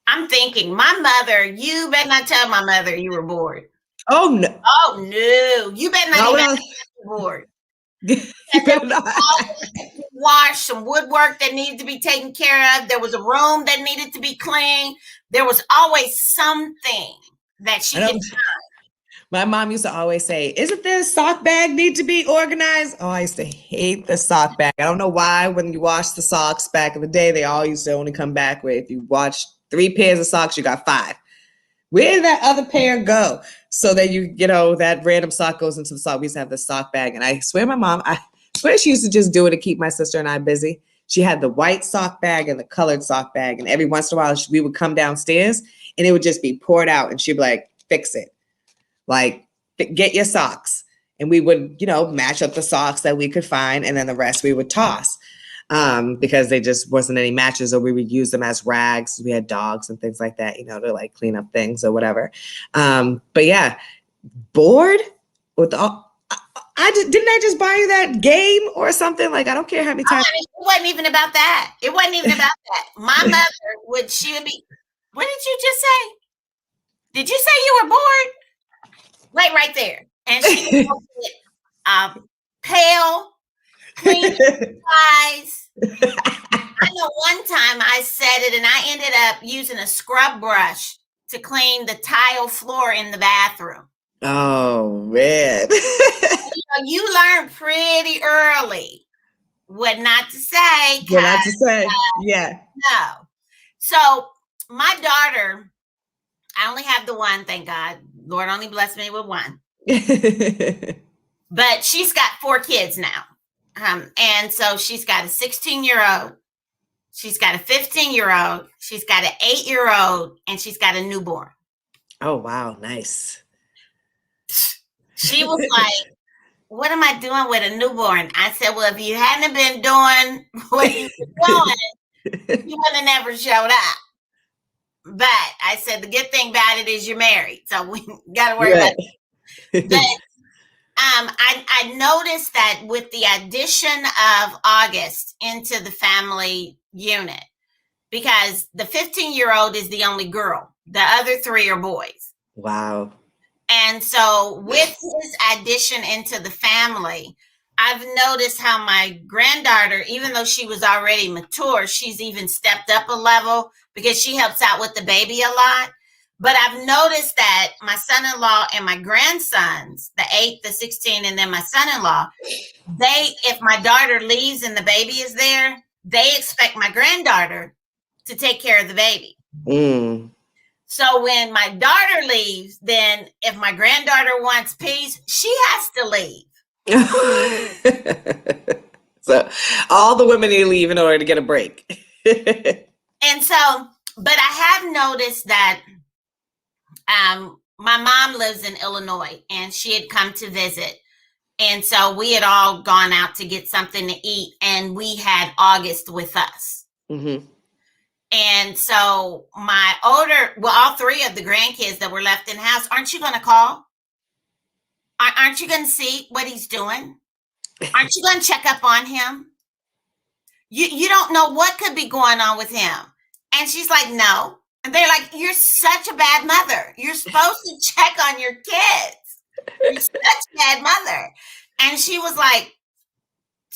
I'm thinking, my mother, you better not tell my mother you were bored. Oh, no. Oh, no. You better not even be bored. You better not. Wash, some woodwork that needed to be taken care of. There was a room that needed to be cleaned. There was always something that she could find. My mom used to always say, isn't this sock bag need to be organized? Oh, I used to hate the sock bag. I don't know why when you wash the socks back in the day, they all used to only come back with, if you wash 3 pairs of socks, you got 5. Where did that other pair go? So that that random sock goes into the sock. We used to have the sock bag. And I swear I swear she used to just do it to keep my sister and I busy. She had the white sock bag and the colored sock bag. And every once in a while, we would come downstairs and it would just be poured out. And she'd be like, fix it. Like, get your socks. And we would, match up the socks that we could find. And then the rest we would toss because they just wasn't any matches, or we would use them as rags. We had dogs and things like that, to like clean up things or whatever. But yeah, bored with all. Didn't I just buy you that game or something? Like, I don't care how many times. It wasn't even about that. It wasn't even about that. My mother she would be, what did you just say? Did you say you were bored? Wait right there. And she would get pale, clean eyes. I know one time I said it and I ended up using a scrub brush to clean the tile floor in the bathroom. Oh, man. You learn pretty early what not to say. What not to say. Yeah. No. So my daughter, I only have the one, thank God. Lord only blessed me with one. But she's got 4 kids now. And so she's got a 16-year-old, she's got a 15-year-old, she's got an 8-year-old, and she's got a newborn. Oh, wow. Nice. She was like, what am I doing with a newborn? I said, well, if you hadn't been doing what you were doing, you would have never showed up. But I said, the good thing about it is you're married, so we got to worry about it. But I noticed that with the addition of August into the family unit, because the 15-year-old is the only girl, the other 3 are boys. Wow. And so with his addition into the family, I've noticed how my granddaughter, even though she was already mature, she's even stepped up a level because she helps out with the baby a lot. But I've noticed that my son-in-law and my grandsons, the 8, the 16, and then my son-in-law, if my daughter leaves and the baby is there, they expect my granddaughter to take care of the baby. Mm. So when my daughter leaves, then if my granddaughter wants peace, she has to leave. So all the women need to leave in order to get a break. And so, but I have noticed that my mom lives in Illinois and she had come to visit. And so we had all gone out to get something to eat and we had August with us. Mm-hmm. And so all 3 of the grandkids that were left in the house, aren't you going to call? Aren't you going to see what he's doing? Aren't you going to check up on him? You don't know what could be going on with him. And she's like, no. And they're like, you're such a bad mother. You're supposed to check on your kids. You're such a bad mother. And she was like,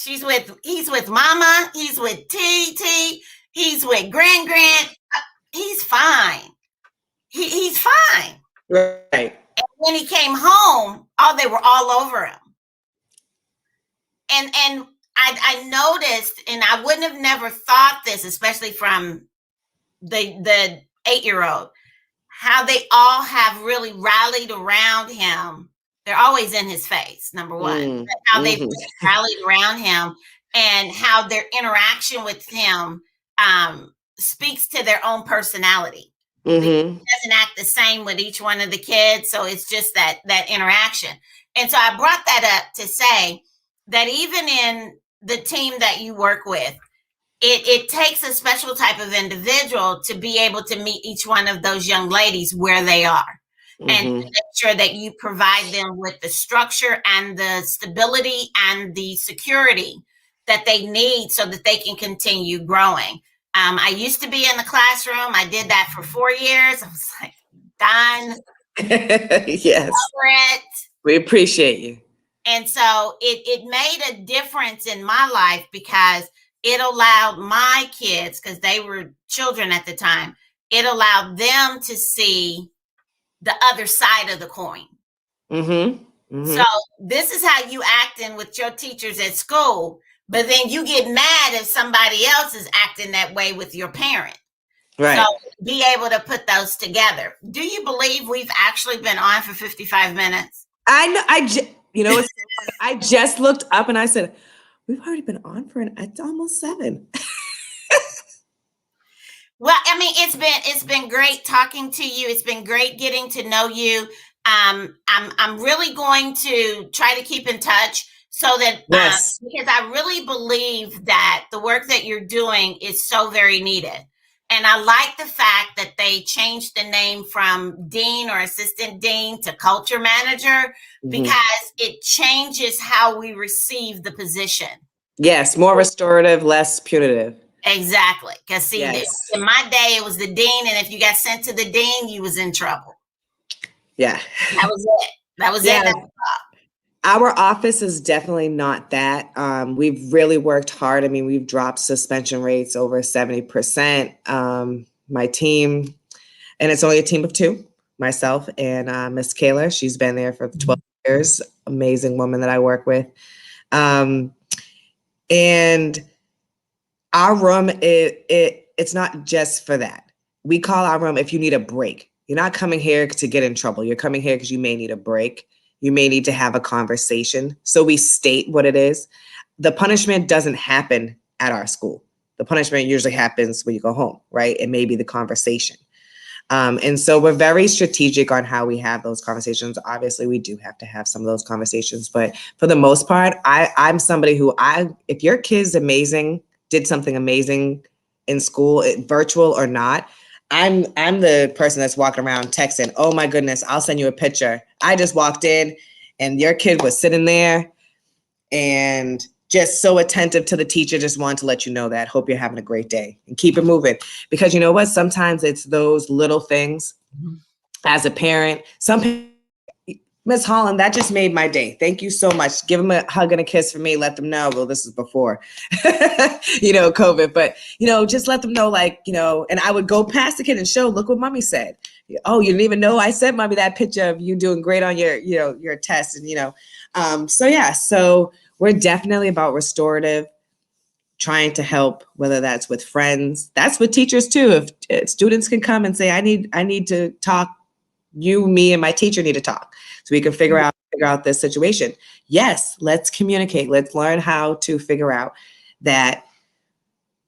he's with mama. He's with T. He's with Grand. He's fine. He's fine. Right. And when he came home, they were all over him. And I noticed, and I wouldn't have never thought this, especially from the 8-year-old, how they all have really rallied around him. They're always in his face, number one, Mm, but how they've mhm. rallied around him and how their interaction with him speaks to their own personality. Because Mhm. he doesn't act the same with each one of the kids, so it's just that interaction. And so I brought that up to say that even in the team that you work with, it takes a special type of individual to be able to meet each one of those young ladies where they are and to Mhm. make sure that you provide them with the structure and the stability and the security that they need so that they can continue growing. I used to be in the classroom. I did that for 4 years. I was like, done, Yes. over it. We appreciate you. And so it made a difference in my life because it allowed my kids, because they were children at the time, it allowed them to see the other side of the coin. Mhm. So Mhm. this is how you acting with your teachers at school, but then you get mad if somebody else is acting that way with your parent. So Right. be able to put those together. Do you believe we've actually been on for 55 minutes? I know. You know, it's so funny. I just looked up and I said, "We've already been on for it's almost 7." Well, I mean, it's been great talking to you. It's been great getting to know you. I'm really going to try to keep in touch so that Yes. because I really believe that the work that you're doing is so very needed. And I like the fact that they changed the name from dean or assistant dean to culture manager Mhm. because it changes how we receive the position. Yes. More restorative, less punitive. Exactly. Because see, Yes. in my day, it was the dean, and if you got sent to the dean, you was in trouble. Yeah. That was it. That was it. Yeah. Our office is definitely not that. We've really worked hard. I mean, we've dropped suspension rates over 70%. My team, and it's only a team of two, myself and Miss Kayla. She's been there for 12 years. Amazing woman that I work with. Um, and our room, it's not just for that. We call our room if you need a break. You're not coming here to get in trouble. You're coming here because you may need a break. You may need to have a conversation. So we state what it is. The punishment doesn't happen at our school. The punishment usually happens when you go home, right? It may be the conversation. And so we're very strategic on how we have those conversations. Obviously, we do have to have some of those conversations, but for the most part, I'm somebody who if your kid's amazing, did something amazing in school, virtual or not, I'm the person that's walking around texting, oh my goodness, I'll send you a picture. I just walked in and your kid was sitting there and just so attentive to the teacher, just wanted to let you know that. Hope you're having a great day and keep it moving. Because you know what? Sometimes it's those little things as a parent. Miss Holland, that just made my day. Thank you so much. Give them a hug and a kiss for me. Let them know. Well, this is before, COVID, but, just let them know, and I would go past the kid and show, look what mommy said. Oh, you didn't even know I sent mommy that picture of you doing great on your test. And, so we're definitely about restorative, trying to help, whether that's with friends, that's with teachers too. If students can come and say, I need to talk, me and my teacher need to talk so we can figure out this situation. Yes, let's communicate. Let's learn how to figure out that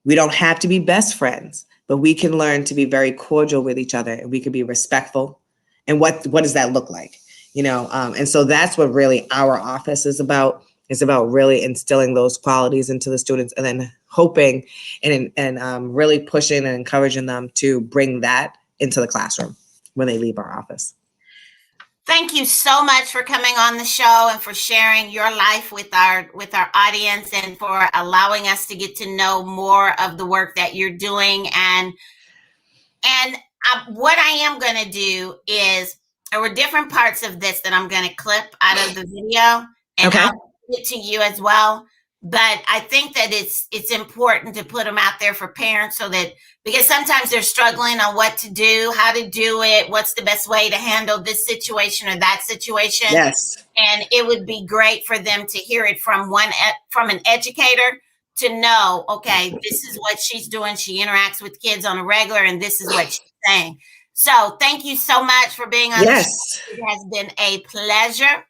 we don't have to be best friends, but we can learn to be very cordial with each other and we can be respectful. And what does that look like? And so that's what really our office is about. It's about really instilling those qualities into the students and then hoping and really pushing and encouraging them to bring that into the classroom when they leave our office. Thank you so much for coming on the show and for sharing your life with our audience and for allowing us to get to know more of the work that you're doing. And what I am going to do is there were different parts of this that I'm going to clip out of the video, and Okay. I'll give it to you as well. But I think that it's important to put them out there for parents so that, because sometimes they're struggling on what to do, how to do it, what's the best way to handle this situation or that situation. Yes. And it would be great for them to hear it from an educator to know, okay, this is what she's doing. She interacts with kids on a regular, and this is what she's saying. So thank you so much for being on the Yes, show. It has been a pleasure.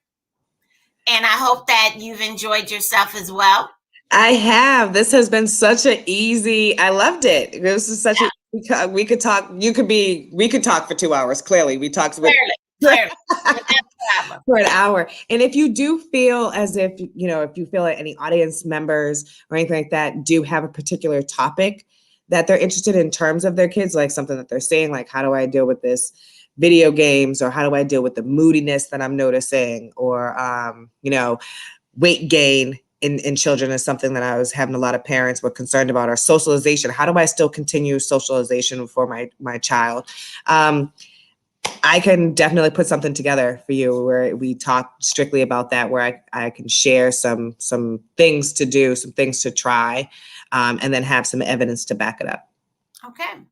And I hope that you've enjoyed yourself as well. I have. This has been such an easy, I loved it. This is such a, we could talk, we could talk for 2 hours. Clearly, we talked with Clearly. Without problem. for an hour. And if you do feel as if, if you feel like any audience members or anything like that do have a particular topic that they're interested in terms of their kids, like something that they're saying, like, how do I deal with this video games, or how do I deal with the moodiness that I'm noticing, or, weight gain in children is something that I was having a lot of parents were concerned about, or socialization. How do I still continue socialization for my child? I can definitely put something together for you where we talk strictly about that, where I can share some things to do, some things to try, and then have some evidence to back it up. Okay.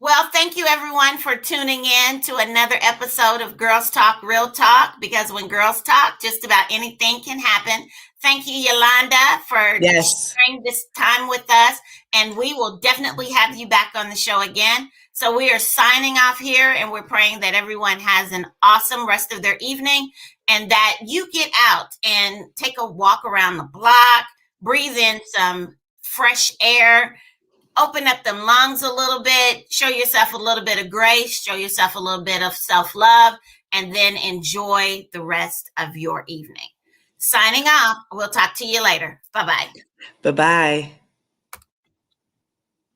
Well, thank you everyone for tuning in to another episode of Girls Talk Real Talk, because when girls talk, just about anything can happen. Thank you, Yolanda, for sharing this time with us. And we will definitely have you back on the show again. So we are signing off here, and we're praying that everyone has an awesome rest of their evening, and that you get out and take a walk around the block, breathe in some fresh air, open up them lungs a little bit, show yourself a little bit of grace, show yourself a little bit of self-love, and then enjoy the rest of your evening. Signing off. We'll talk to you later. Bye-bye. Bye-bye.